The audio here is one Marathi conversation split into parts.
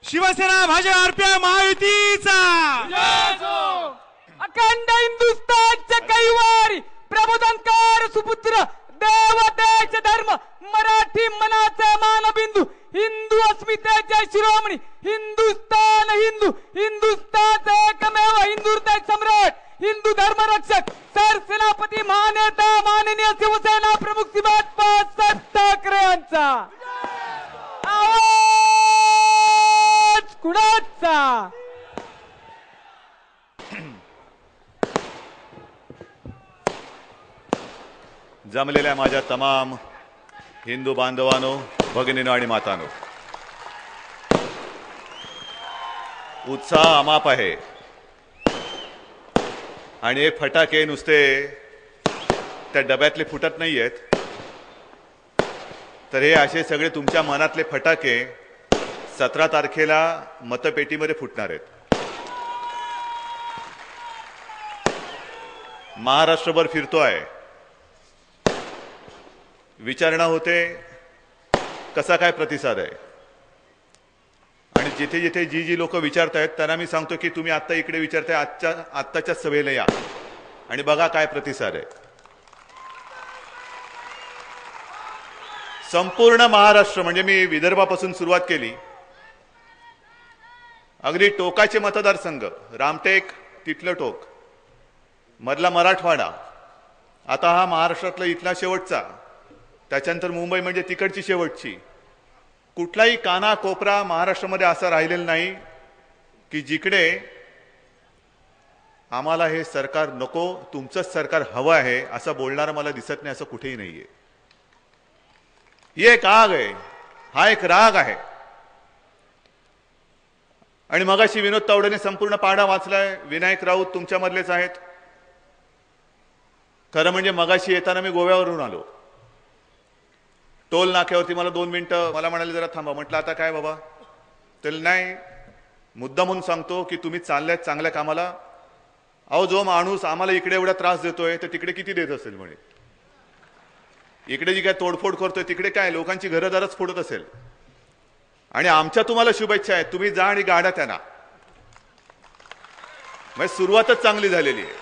शिवसेना भाजप आरपीआय महायुतीचा अखंड हिंदुस्थानचे कैवारी प्रबोधनकार सुपुत्र देव देश धर्म मराठी मनाचे मानबिंदू हिंदू अस्मितेचे शिरोमणी हिंदुस्थान हिंदू हिंदुस्थानचे एकमेव हिंदू हृदय सम्राट हिंदू धर्मरक्षक सरसेनापती महानेता माननीय शिवसेना प्रमुख श्रीपाद बाळासाहेब ठाकरे यांचा आवाज कुणाचा? जमलेल्या माझ्या तमाम हिंदू बांधवांनो, भगिनीनो आणि मातांनो, उत्साह अमाप आहे आणि हे फटाके नुसते त्या डब्यातले फुटत नाहीयेत, तर हे असे सगळे तुमच्या मनातले फटाके 17 तारखेला मतपेटीमध्ये फुटणार आहेत. महाराष्ट्रभर फिरतोय, विचारणा होते कसा काय प्रतिसाद आहे, आणि जिथे जिथे जी लोक विचारतायत त्यांना मी सांगतो की तुम्ही आता इकडे विचारताय, आत्ताच्या सभेला या आणि बघा काय प्रतिसाद आहे. संपूर्ण महाराष्ट्र, म्हणजे मी विदर्भापासून सुरुवात केली, अगदी टोकाचे मतदारसंघ, रामटेक तिथलं टोक, मधला मराठवाडा, आता हा महाराष्ट्रातला इथला शेवटचा, त्याच्यानंतर मुंबई म्हणजे तिकडची शेवटची, कुठलाही काना कोपरा महाराष्ट्रामध्ये असा राहिलेला नाही की जिकडे आम्हाला हे सरकार नको, तुमचंच सरकार हवं आहे असं बोलणारं मला दिसत नाही, असं कुठेही नाहीये. ही एक आग आहे, हा एक राग आहे. आणि मगाशी विनोद तावडेने संपूर्ण पाढा वाचलाय, विनायक राऊत तुमच्यामधलेच आहेत. खरं म्हणजे मगाशी येताना मी गोव्यावरून आलो, टोल नाक्यावरती मला 2 मिनिटं मला म्हणाले जरा थांबा. म्हटलं आता काय बाबा? तर नाही, मुद्दा म्हणून सांगतो की तुम्ही चालल्यात चांगल्या कामाला. अहो, जो माणूस आम्हाला इकडे एवढा त्रास देतोय तर तिकडे किती देत असेल म्हणे. इकडे जी काय तोडफोड करतोय तिकडे काय लोकांची घरदारच फोडत असेल. आणि आमच्या तुम्हाला शुभेच्छा आहेत, तुम्ही जा आणि गाडा त्यांना. म्हणजे सुरुवातच चांगली झालेली आहे.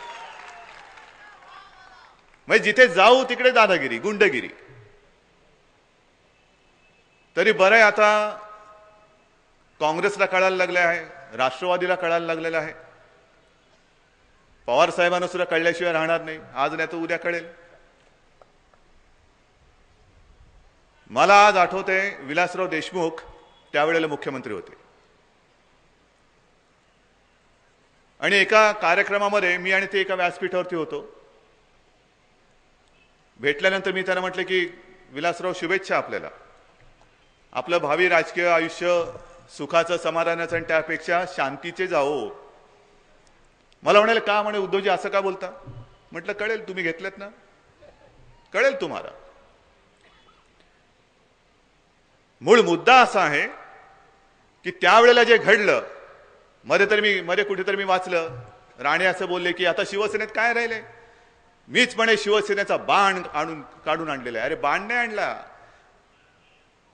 म्हणजे जिथे जाऊ तिकडे दादागिरी, गुंडगिरी. तरी बरं आहे, आता काँग्रेसला कळायला लागले आहे, राष्ट्रवादीला कळायला लागलेलं आहे, पवार साहेबांना सुद्धा कळल्याशिवाय राहणार नाही. आज नाही तर उद्या कळेल. मला आज आठवते विलासराव देशमुख त्यावेळेला मुख्यमंत्री होते, आणि एका कार्यक्रमामध्ये मी आणि ते एका व्यासपीठावरती होतो. भेटल्यानंतर मी त्यांना म्हटलं की विलासराव, शुभेच्छा आपल्याला, आपलं भावी राजकीय आयुष्य सुखाचं, समाधानाचं आणि त्यापेक्षा शांतीचे जाओ. मला म्हणाले का? म्हणे उद्धवजी असं का बोलता? म्हटलं कळेल, तुम्ही घेतलेत ना, कळेल तुम्हाला. मूळ मुद्दा असा आहे की त्यावेळेला जे घडलं, मध्ये कुठेतरी मी वाचलं, राणे असं बोलले की आता शिवसेनेत काय राहिले, मीच म्हणे शिवसेनेचा बाण काढून आणलेला आहे. अरे बाण नाही आणला,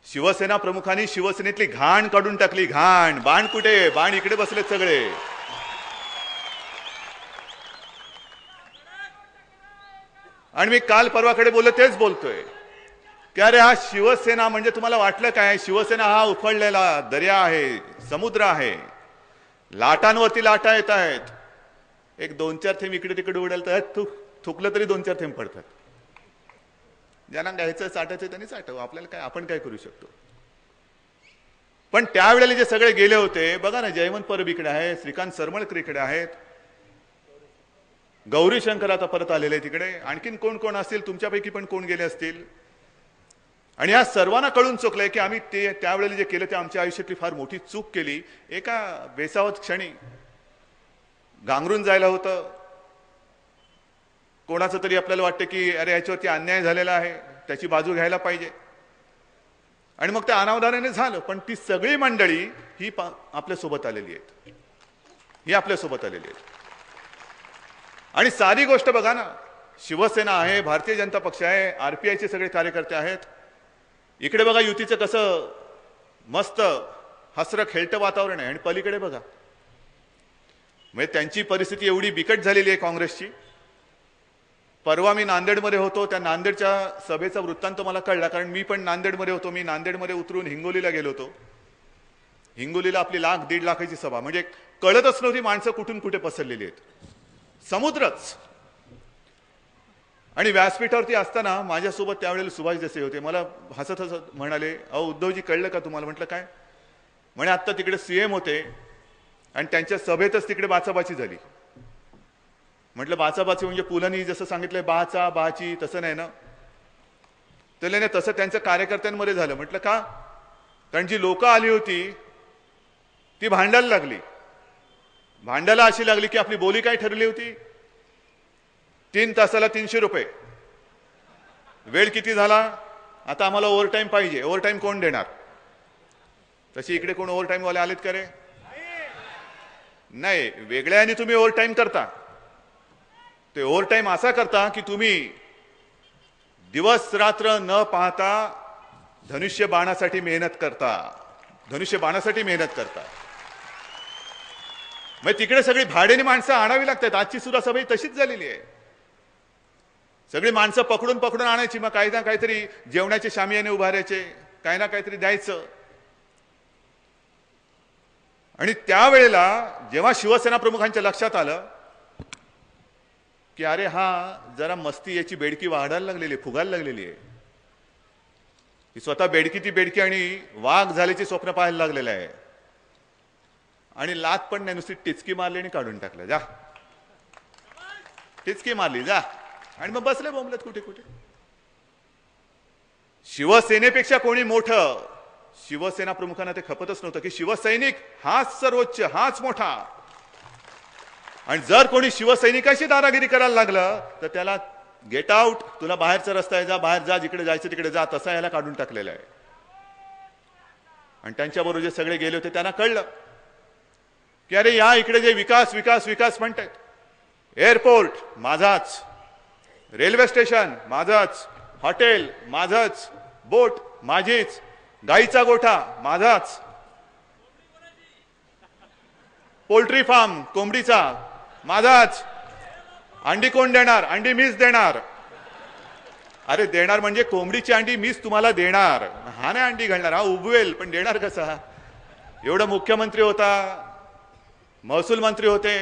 शिवसेना प्रमुखांनी शिवसेनेतली घाण काढून टाकली. घाण. बाण कुठे? बाण इकडे बसलेत सगळे. आणि मी काल परवाकडे बोललो तेच बोलतोय की अरे हा शिवसेना म्हणजे तुम्हाला वाटलं काय? शिवसेना हा उफळलेला दर्या आहे, समुद्र आहे, लाटांवरती लाटा येत आहेत. एक 2-4 थेंब इकडे तिकडे उडेल तर थुकलं तरी 2-4 थेंब पडतात. ज्यांना घ्यायचं चाटायचं त्यांनी चाटावं, आपल्याला काय, आपण काय करू शकतो. पण त्यावेळेला जे सगळे गेले होते बघा ना, जयवंत परब इकडे आहे, श्रीकांत सरमळकर इकडे आहेत, गौरी शंकर आता परत आलेले तिकडे, आणखीन कोण कोण असतील, तुमच्यापैकी पण कोण गेले असतील. आणि या सर्वांना कळून चुकलंय की आम्ही ते त्यावेळेला जे केलं ते आमच्या आयुष्यातली फार मोठी चूक केली. एका बेसावत क्षणी गांगरून जायला होतं. कोणाचं तरी आपल्याला वाटतं की अरे याच्यावरती अन्याय झालेला आहे, त्याची बाजू घ्यायला पाहिजे, आणि मग ते अनावधानाने झालं. पण ती सगळी मंडळी ही आपल्यासोबत आलेली आहेत, ही आपल्यासोबत आलेली आहेत. आणि सारी गोष्ट बघा ना, शिवसेना आहे, भारतीय जनता पक्ष आहे, आरपीआयचे सगळे कार्यकर्ते आहेत. इकडे बघा युतीचं कसं मस्त हसरं खेळतं वातावरण आहे आणि पलीकडे बघा, म्हणजे त्यांची परिस्थिती एवढी बिकट झालेली आहे काँग्रेसची. परवा मी नांदेडमध्ये होतो, त्या नांदेडच्या सभेचा वृत्तांत मला कळला, कारण मी पण नांदेडमध्ये होतो. मी नांदेडमध्ये उतरून हिंगोलीला गेलो होतो. हिंगोलीला आपली 1,00,000-1.5 लाखाची सभा, म्हणजे कळतच नव्हती माणसं कुठून कुठे पसरलेली आहेत, समुद्रच. आणि व्यासपीठावरती असताना माझ्यासोबत त्यावेळेला सुभाष देसाई होते. मला हसत हसत म्हणाले, अहो उद्धवजी कळलं का तुम्हाला? म्हटलं काय? म्हणे आत्ता तिकडे सीएम होते आणि त्यांच्या सभेतच तिकडे बाचाबाची झाली. म्हटलं बाचाबाची म्हणजे पुलानी जसं सांगितलंय बाचा बाची, तसं नाही ना? तर नाही, तसं त्यांच्या कार्यकर्त्यांमध्ये झालं. म्हटलं का? कारण जी लोक आली होती ती भांडायला लागली. भांडायला अशी लागली की आपली बोली काय ठरली होती, 3 तासाला 300 रुपये. वेळ किती झाला, आता आम्हाला ओव्हरटाईम पाहिजे. ओव्हरटाईम कोण देणार? तशी इकडे कोण ओव्हरटाईम वाले आलेत का रे? नाही, वेगळ्याने तुम्ही ओव्हरटाईम करता. ते ओव्हरटाईम असा करता की तुम्ही दिवस रात्र न पाहता धनुष्य बाणासाठी मेहनत करता, धनुष्य बाणासाठी मेहनत करता. मग तिकडे सगळी भाड्याने माणसं आणावी लागतात. आजची सुद्धा सभा तशीच झालेली आहे. सगळी माणसं पकडून पकडून आणायची, मग काही ना काहीतरी जेवणाचे शामियाने उभारायचे, काही ना काहीतरी द्यायचं. आणि त्यावेळेला जेव्हा शिवसेना प्रमुखांच्या लक्षात आलं की अरे हा जरा मस्ती, याची बेडकी वाढायला लागलेली, फुगायला लागलेली आहे, ही स्वतः बेडकी ती बेडकी आणि वाघ झाल्याची स्वप्न पाहायला लागलेलं आहे. आणि लात पण नाही, नुसती टिचकी मारली आणि काढून टाकलं. जा टिचकी मारली जा, आणि मग बसले बोंबलत कुठे कुठे. शिवसेनेपेक्षा कोणी मोठं, शिवसेना प्रमुखांना ते खपतच नव्हतं की शिवसैनिक हाच सर्वोच्च, हाच मोठा. आणि जर कोणी शिवसैनिकाशी दादागिरी करायला लागलं तर त्याला गेट आउट, तुला बाहेरचा रस्ता आहे, जा बाहेर जा, जिकडे जायचं तिकडे जा, तसा याला काढून टाकलेला आहे. आणि त्यांच्याबरोबर जे सगळे गेले होते त्यांना कळलं की अरे या इकडे जे विकास विकास विकास म्हणतात, एअरपोर्ट माझाच, रेल्वे स्टेशन माझाच, हॉटेल माझाच, बोट माझीच, गाईचा गोठा माझाच, पोल्ट्री फार्म कोंबडीचा माझाच, अंडी कोण देणार? अंडी मीच देणार. अरे देणार म्हणजे कोंबडीची अंडी मीच तुम्हाला देणार, हा नाही अंडी घालणार, हा उबवेल, पण देणार कसा? एवढं मुख्यमंत्री होता, महसूल मंत्री होते,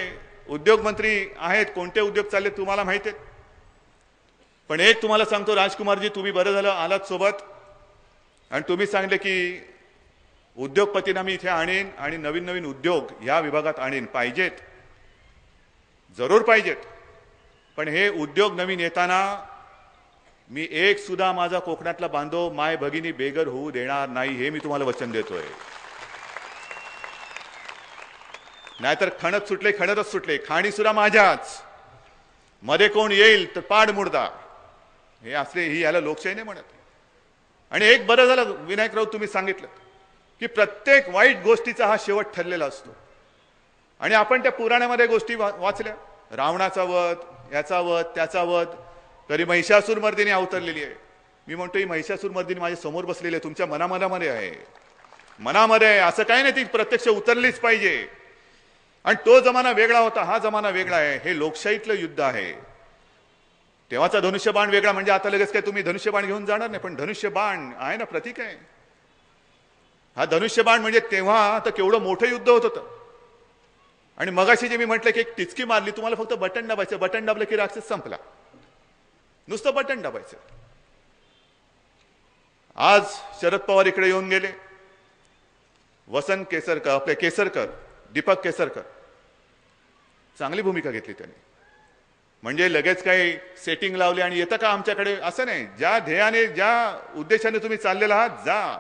उद्योग मंत्री आहेत, कोणते उद्योग चालले तुम्हाला माहिती आहेत. पण एक तुम्हाला सांगतो राजकुमारजी, तुम्ही बरं झालं आलात सोबत आणि तुम्ही सांगितले की उद्योगपतींना मी इथे आणेन आणि नवीन नवीन उद्योग या विभागात आणेन. पाहिजेत, जरूर पाहिजेत, पण हे उद्योग नवीन येताना मी एक सुद्धा माझा कोकणातला बांधव माय भगिनी बेघर होऊ देणार नाही, हे मी तुम्हाला वचन देतोय. नाहीतर खणत सुटले, खणतच सुटले, खाणी सुद्धा माझ्याच, मध्ये कोण येईल तर पाड मुर्दा, हे असले ही याला लोकशाही नाही म्हणत. आणि एक बरं झालं विनायक राऊत तुम्ही सांगितलं की प्रत्येक वाईट गोष्टीचा हा शेवट ठरलेला असतो. आणि आपण त्या पुराणामध्ये गोष्टी वाचल्या, रावणाचा वध, याचा वध, त्याचा वध, कधी महिषासूर मर्दिनी अवतरलेली आहे. मी म्हणतो ही महिषासूर मर्दिनी माझ्या समोर बसलेली आहे, तुमच्या मनामध्ये आहे, मनामध्ये आहे, असं काही नाही, ती प्रत्यक्ष उतरलीच पाहिजे. आणि तो जमाना वेगळा होता, हा जमाना वेगळा आहे, हे लोकशाहीतलं युद्ध आहे. तेव्हाचा धनुष्यबाण वेगळा, म्हणजे आता लगेच काय तुम्ही धनुष्यबाण घेऊन जाणार नाही, पण धनुष्यबाण आहे ना, प्रतीक आहे. हा धनुष्यबाण म्हणजे तेव्हा तर केवढं मोठं युद्ध होत होतं. आणि मगाशी जे मी म्हटलं की एक टिचकी मारली, तुम्हाला फक्त बटन दाबायचं, बटन दाबलं की राक्षस संपला, नुसतं बटन दाबायचं. आज शरद पवार इकडे येऊन गेले, वसंत केसरकर, आपले केसरकर, दीपक केसरकर, चांगली भूमिका घेतली त्यांनी. म्हणजे लगेच काही सेटिंग लावली आणि येतं का आमच्याकडे, असं नाही. ज्या ध्येयाने, ज्या उद्देशाने तुम्ही चाललेला आहात जा,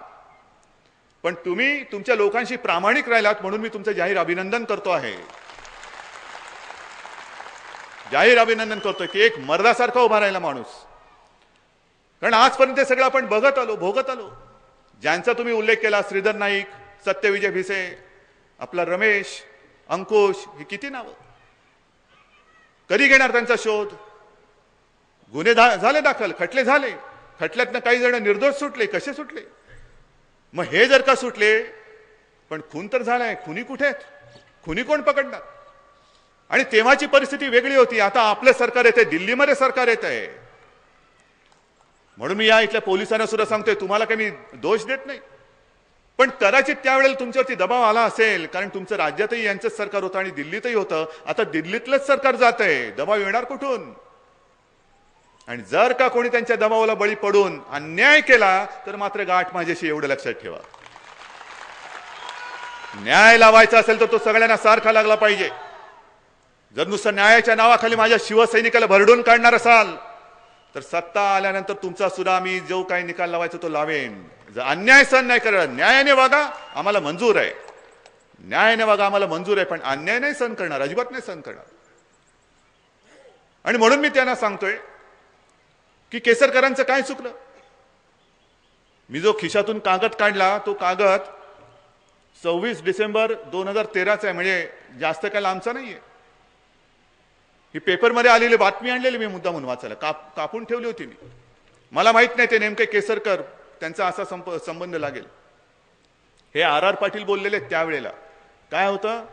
पण तुम्ही तुमच्या लोकांशी प्रामाणिक राहिलात म्हणून मी तुमचं जाहीर अभिनंदन करतो आहे. जाहीर अभिनंदन करतोय की एक मर्दासारखा उभा राहिला माणूस. कारण आजपर्यंत ते सगळं आपण बघत आलो, भोगत आलो. ज्यांचा तुम्ही उल्लेख केला, श्रीधर नाईक, सत्यविजय भिसे, आपला रमेश, अंकुश, ही किती नावं. कधी घेणार त्यांचा शोध? गुन्हे झाले दाखल, खटले झाले, खटल्यातनं काही जण निर्दोष सुटले, कसे सुटले? मग हे जर का सुटले पण खून तर झालाय, खुनी कुठे आहेत? खुनी कोण पकडणार? आणि तेव्हाची परिस्थिती वेगळी होती. आता आपलं सरकार येते, दिल्लीमध्ये सरकार येत आहे. म्हणून मी या इथल्या पोलिसांना सुद्धा सांगतोय, तुम्हाला काही मी दोष देत नाही, पण कदाचित त्यावेळेला तुमच्यावरती दबाव आला असेल, कारण तुमचं राज्यातही यांचंच सरकार होतं आणि दिल्लीतही होतं. आता दिल्लीतलंच सरकार जात आहे, दबाव येणार कुठून? आणि जर का कोणी त्यांच्या दबावाला बळी पडून अन्याय केला तर मात्र गाठ माझ्याशी, एवढं लक्षात ठेवा. न्याय लावायचा असेल तर तो सगळ्यांना सारखा लागला पाहिजे. जर नुसतं न्यायाच्या नावाखाली माझ्या शिवसैनिकाला भरडून काढणार असाल तर सत्ता आल्यानंतर तुमचा सुद्धा मी जो काही निकाल लावायचा तो लावेन. जर अन्याय सहन नाही करणार, न्यायाने वागा, आम्हाला मंजूर आहे. न्यायाने वागा, आम्हाला मंजूर आहे, पण अन्याय नाही सहन करणार, अजिबात नाही सहन करणार. आणि म्हणून मी त्यांना सांगतोय की केसरकरांचं काय चुकलं? मी जो खिशातून कागद काढला तो कागद 26 डिसेंबर 2013 आहे, म्हणजे जास्त काय लांबचा नाहीये. ही पेपरमध्ये आलेली बातमी आणलेली मी मुद्दा म्हणून वाचायला कापून ठेवली होती मी. मला माहित नाही ते नेमके केसरकर त्यांचा असा संबंध लागेल. हे आर पाटील बोललेले त्यावेळेला. काय होतं?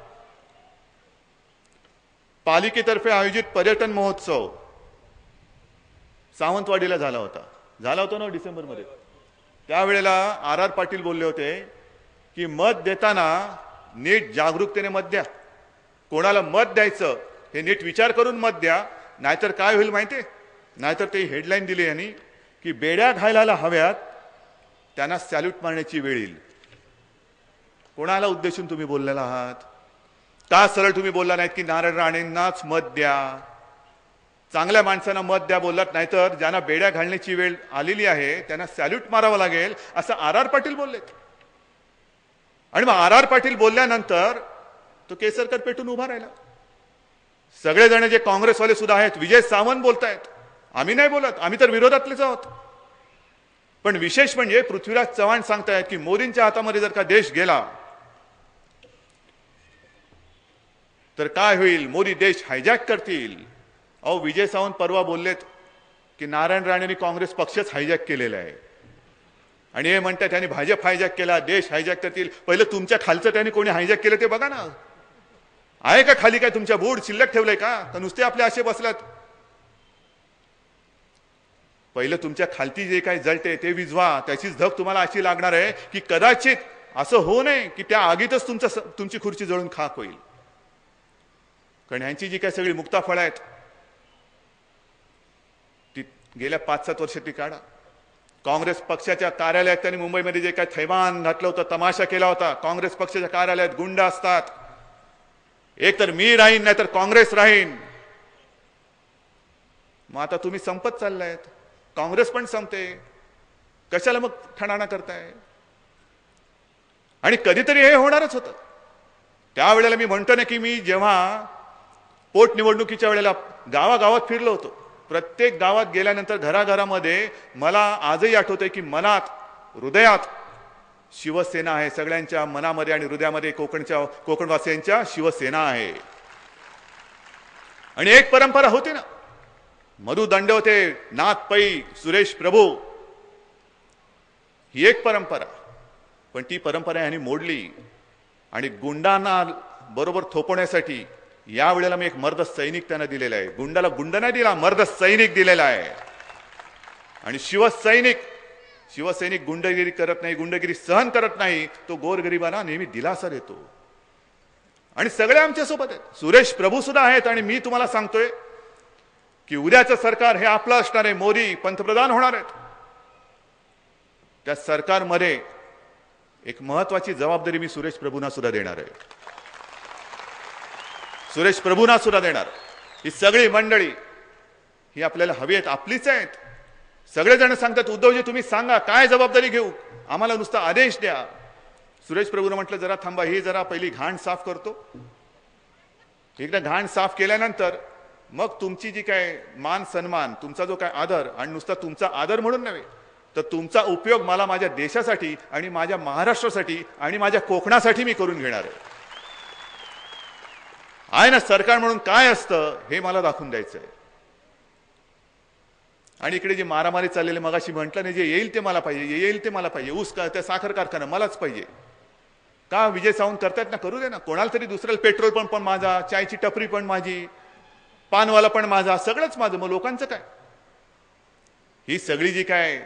पालिकेतर्फे आयोजित पर्यटन महोत्सव सावंतवाडीला झाला होता ना डिसेंबरमध्ये. त्यावेळेला आर पाटील बोलले होते की मत देताना नीट जागरूकतेने मत द्या. कोणाला मत द्यायचं हे नीट विचार करून मत द्या, नाहीतर काय होईल माहितीये? नाहीतर ते हेडलाईन दिली यांनी की बेड्या घालायला हव्यात त्यांना सॅल्यूट मारण्याची वेळ येईल. कोणाला उद्देशून तुम्ही बोललेला आहात? का सरळ तुम्ही बोलला नाहीत की नारायण राणेंनाच मत द्या, चांगल्या माणसांना मत द्या बोललात, नाहीतर ज्यांना बेड्या घालण्याची वेळ आलेली आहे त्यांना सॅल्यूट मारावं लागेल असं आर पाटील बोललेत. आणि मग आर पाटील बोलल्यानंतर तो केसरकर पेटून उभा राहिला. सगळेजण जे काँग्रेसवाले सुद्धा आहेत, विजय सावंत बोलतायत, आम्ही नाही बोलत, आम्ही तर विरोधातलेच आहोत. पण विशेष म्हणजे पृथ्वीराज चव्हाण सांगतायत की मोदींच्या हातामध्ये जर का देश गेला तर काय होईल? मोदी देश हायजॅक करतील. अहो, विजय सावंत परवा बोललेत की नारायण राणेंनी काँग्रेस पक्षच हायजॅक केलेला आहे. आणि हे म्हणतात त्यांनी भाजप हायजॅक केला, देश हायजॅक करतील. पहिलं तुमच्या खालचं त्यांनी कोणी हायजॅक केलं ते बघा ना. आहे का खाली काय तुमच्या बोर्ड शिल्लक ठेवलंय का नुसते आपले असे बसलात? पहिलं तुमच्या खालती जे काही जळते ते विझवा. त्याचीच धग तुम्हाला अशी लागणार आहे की कदाचित असं होऊ नये की त्या आगीतच तुमची खुर्ची जळून खाक होईल. कारण ह्यांची जी काही सगळी मुक्ताफळं आहेत ती गेल्या 5-7 वर्षात ती काढा. काँग्रेस पक्षाच्या कार्यालयात त्यांनी मुंबईमध्ये जे काही थैमान घातलं होतं, तमाशा केला होता. काँग्रेस पक्षाच्या कार्यालयात गुंड असतात. एक तर मी राहीन नाही तर काँग्रेस राहीन. मग आता तुम्ही संपत चाललायत, काँग्रेस पण संपते, कशाला मग ठणाणा करताय? आणि कधीतरी हे होणारच होतं. त्यावेळेला मी म्हणतो ना की मी जेव्हा पोटनिवडणुकीच्या वेळेला गावागावात फिरलो होतो, प्रत्येक गावात गेल्यानंतर घराघरामध्ये मला आजही आठवतंय की मनात, हृदयात शिवसेना आहे. सगळ्यांच्या मनामध्ये आणि हृदयामध्ये कोकणवासियांच्या शिवसेना आहे. आणि एक परंपरा होती ना, मधु दंडवते, नाथ पै, सुरेश प्रभू, ही एक परंपरा. पण ती परंपरा यांनी मोडली आणि गुंडांना बरोबर थोपवण्यासाठी या वेळेला मी एक मर्द सैनिक त्यांना दिलेला आहे. गुंडाला गुंड नाही दिला, मर्द सैनिक दिलेला आहे. आणि शिवसैनिक गुंडगिरी करत नाही, गुंडगिरी सहन करत नाही. तो गोरगरिबांना नेहमी दिलासा देतो. आणि सगळे आमच्या सोबत आहेत. सुरेश प्रभू सुद्धा आहेत. आणि मी तुम्हाला सांगतोय की उद्याचं सरकार हे आपलं असणार आहे. मोदी पंतप्रधान होणार आहेत. त्या सरकारमध्ये एक महत्वाची जबाबदारी मी सुरेश प्रभूंना सुद्धा देणार आहे. सुरेश प्रभूंना सुद्धा देणार. ही सगळी मंडळी ही आपल्याला हवी आहेत, आपलीच आहेत. सगळेजण सांगतात उद्धवजी तुम्ही सांगा काय जबाबदारी घेऊ, आम्हाला नुसता आदेश द्या. सुरेश प्रभूंना म्हटलं जरा थांबा, ही जरा पहिली घाण साफ करतो. एकदा घाण साफ केल्यानंतर मग तुमची जी काय मान सन्मान, तुमचा जो काय आदर, आणि नुसता तुमचा आदर म्हणून नव्हे तर तुमचा उपयोग मला माझ्या देशासाठी आणि माझ्या महाराष्ट्रासाठी आणि माझ्या कोकणासाठी मी करून घेणार आहे ना. सरकार म्हणून काय असतं हे मला दाखवून द्यायचं आहे. आणि इकडे जी मारामारी चाललेली मगाशी म्हटलं नाही, जे येईल ते मला पाहिजे, येईल ते मला पाहिजे. ऊस त्या साखर कारखाना मलाच पाहिजे. का विजय सावंत करतायत ना, करू दे ना. कोणाला तरी दुसऱ्याला पेट्रोल पंप पण माझा, चायची टपरी पण माझी, पानवाला पण माझा, सगळंच माझं. मग लोकांचं काय? ही सगळी जी काय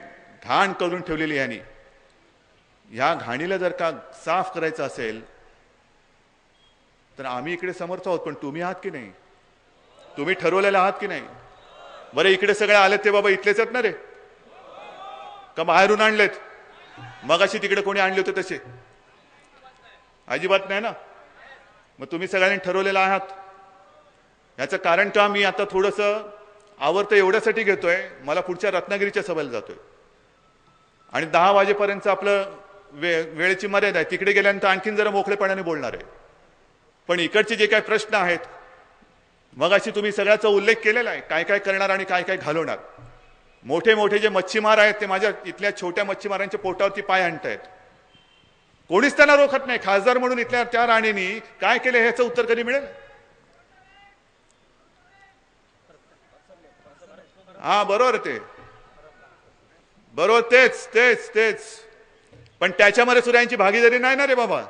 घाण करून ठेवलेली ह्यानी, ह्या घाणीला जर का साफ करायचं असेल तर आम्ही इकडे समर्थ आहोत. पण तुम्ही आहात की नाही? तुम्ही ठरवलेले आहात की नाही? बरं, इकडे सगळे आलेत ते बाबा इथलेच आहेत ना रे, का बाहेरून आणलेत? मगाशी तिकडे कोणी आणले होते तसे? अजिबात नाही ना. मग तुम्ही सगळ्यांनी ठरवलेलं आहात. याचं कारण का मी आता थोडंसं आवडतं एवढ्यासाठी घेतोय, मला पुढच्या रत्नागिरीच्या सभेला जातोय आणि 10 वाजेपर्यंत आपलं वेळेची मर्यादा आहे. तिकडे गेल्यानंतर आणखीन जरा मोकळेपणाने बोलणार आहे. पण इकडचे जे काही प्रश्न आहेत, मगाशी तुम्ही सगळ्याचा उल्लेख केलेला आहे, काय काय करणार आणि काय काय घालवणार. मोठे मोठे जे मच्छीमार आहेत ते माझ्या इथल्या छोट्या मच्छीमारांच्या पोटावरती पाय आणतायत. कोणीच त्यांना रोखत नाही. खासदार म्हणून इथल्या त्या राणींनी काय केले ह्याचं उत्तर कधी मिळेल? हा, बरोबर, ते बरोबर, तेच तेच तेच. पण त्याच्यामध्ये सुद्धा यांची भागीदारी नाही ना रे बाबा.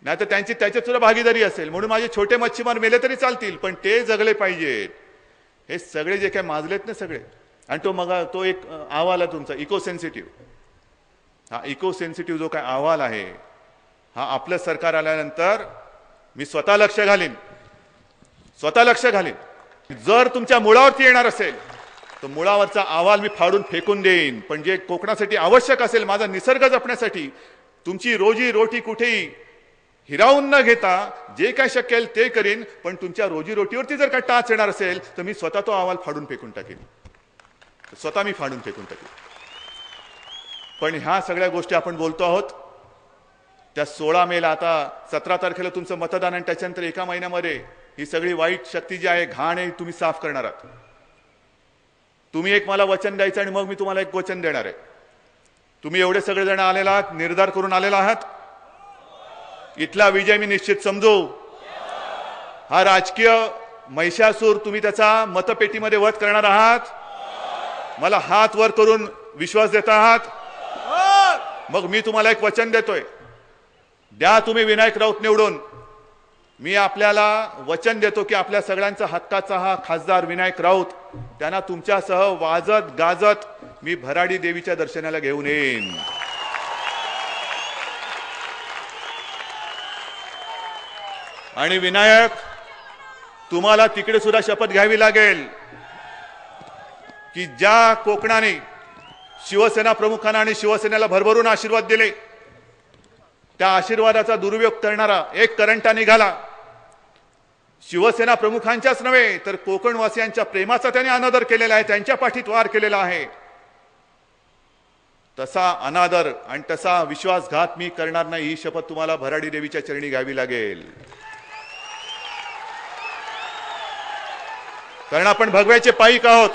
नाही तर त्यांची त्याच्यात सुद्धा भागीदारी असेल. म्हणून माझे छोटे मच्छीमार मेले तरी चालतील, पण ते जगले पाहिजेत. हे सगळे जे काय माजलेत ना सगळे. आणि तो एक अहवाल आहे तुमचा इको सेन्सिटिव्ह. हा इको सेन्सिटिव्ह जो काय अहवाल आहे, हा आपलं सरकार आल्यानंतर मी स्वतः लक्ष घालीन. जर तुमच्या मुळावरती येणार असेल तर मुळावरचा अहवाल मी फाडून फेकून देईन. पण जे कोकणासाठी आवश्यक असेल, माझा निसर्ग जपण्यासाठी, तुमची रोजी रोटी कुठेही हिरावून न घेता जे काय शक्य आहे ते करीन. पण तुमच्या रोजीरोटीवरती जर का टाच येणार असेल तर मी स्वतः तो अहवाल फाडून फेकून टाकेन. पण ह्या सगळ्या गोष्टी आपण बोलतो आहोत त्या 16 मेला, आता 17 तारखेला तुमचं मतदान, आणि त्याच्यानंतर 1 महिन्यामध्ये ही सगळी वाईट शक्ती जी आहे, घाण आहे, तुम्ही साफ करणार आहात. तुम्ही एक मला वचन द्यायचं आणि मग मी तुम्हाला एक वचन देणार आहे. तुम्ही एवढे सगळेजण आलेला आहात, निर्धार करून आलेला आहात. इथला विजय मी निश्चित समजू. हा राजकीय महिषासूर तुम्ही त्याचा मतपेटीमध्ये वध करणार आहात. मला हात वर करून विश्वास देता आहात. मग मी तुम्हाला एक वचन देतोय, द्या तुम्ही विनायक राऊत निवडून. मी आपल्याला वचन देतो की आपल्या सगळ्यांचा हक्काचा हा खासदार विनायक राऊत, त्यांना तुमच्यासह वाजत गाजत मी भराडी देवीच्या दर्शनाला घेऊन येईन. आणि विनायक, तुम्हाला तिकडे सुद्धा शपथ घ्यावी लागेल की ज्या कोकणाने शिवसेना प्रमुखांना आणि शिवसेनेला भरभरून आशीर्वाद दिले, त्या आशीर्वादाचा दुरुपयोग करणारा एक करंटा निघाला. शिवसेना प्रमुखांच्याच नव्हे तर कोकणवासियांच्या प्रेमाचा त्याने अनादर केलेला आहे, त्यांच्या पाठीत वार केलेला आहे. तसा अनादर आणि तसा विश्वासघात मी करणार नाही, ही शपथ तुम्हाला भराडी देवीच्या चरणी घ्यावी लागेल. कारण आपण भगव्याचे पाईक आहोत.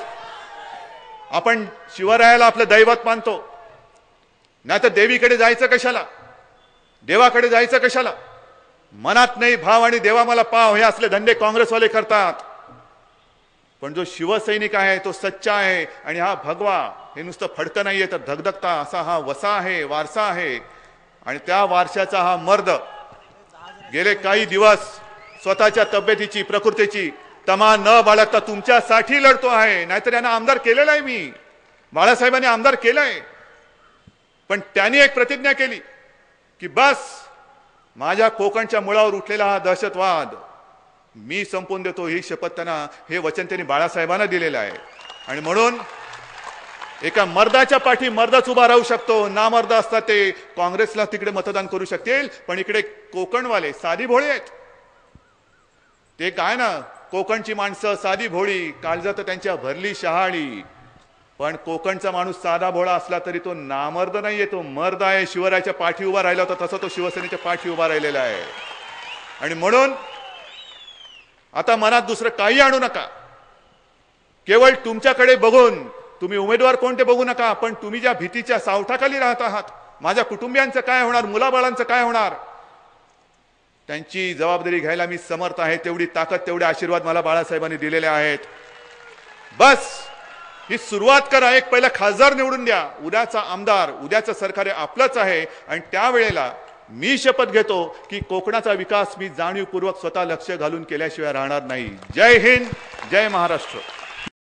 आपण शिवरायाला आपलं दैवत मानतो. नाही तर देवीकडे जायचं कशाला, देवाकडे जायचं कशाला? मनात नाही भाव आणि देवा मला पाव, हे असले धंदे काँग्रेसवाले करतात. पण जो शिवसैनिक आहे तो सच्चा आहे. आणि हा भगवा हे नुसतं फडकं नाहीये तर धगधगता असा हा वसा आहे, वारसा आहे. आणि त्या वारशाचा हा मर्द गेले काही दिवस स्वतःच्या तब्येतीची, प्रकृतीची तमा न बाळगता तुमच्यासाठी लढतो आहे. नाहीतर यांना आमदार केलेला आहे मी, बाळासाहेबांनी आमदार केलंय. पण त्यांनी एक प्रतिज्ञा केली की बस, माझ्या कोकणच्या मुळावर उठलेला हा दहशतवाद मी संपवून देतो. ही शपथ त्यांना, हे वचन त्यांनी बाळासाहेबांना दिलेलं आहे. आणि म्हणून एका मर्दाच्या पाठी मर्दच उभा राहू शकतो. नामर्द असतात ते काँग्रेसला तिकडे मतदान करू शकतील, पण इकडे कोकणवाले साधी भोळी आहेत. ते काय ना, कोकणची माणसं साधी भोळी, काळजात त्यांच्या भरली शहाळी. पण कोकणचा माणूस साधा भोळा असला तरी तो नामर्द नाहीये, तो मर्द आहे. शिवरायाच्या पाठी उभा राहिला होता तसा तो शिवसेनेच्या पाठी उभा राहिलेला आहे. आणि म्हणून आता मनात दुसरं काही आणू नका. केवळ तुमच्याकडे बघून, तुम्ही उमेदवार कोणते बघू नका, पण तुम्ही ज्या भीतीच्या सावठाखाली राहत आहात, माझ्या कुटुंबियांचं काय होणार, मुलाबाळांचं काय होणार, त्यांची जबाबदारी घ्यायला मी समर्थ आहे. तेवढी ताकद, तेवढे आशीर्वाद मला बाळासाहेबांनी दिलेले आहेत. बस ही सुरुवात करा. एक पहिला खासदार निवडून द्या. उद्याचा आमदार, उद्याचं सरकार आपलंच आहे. आणि त्यावेळेला मी शपथ घेतो की कोकणाचा विकास मी जाणीवपूर्वक स्वतः लक्ष घालून केल्याशिवाय राहणार नाही. जय हिंद, जय महाराष्ट्र.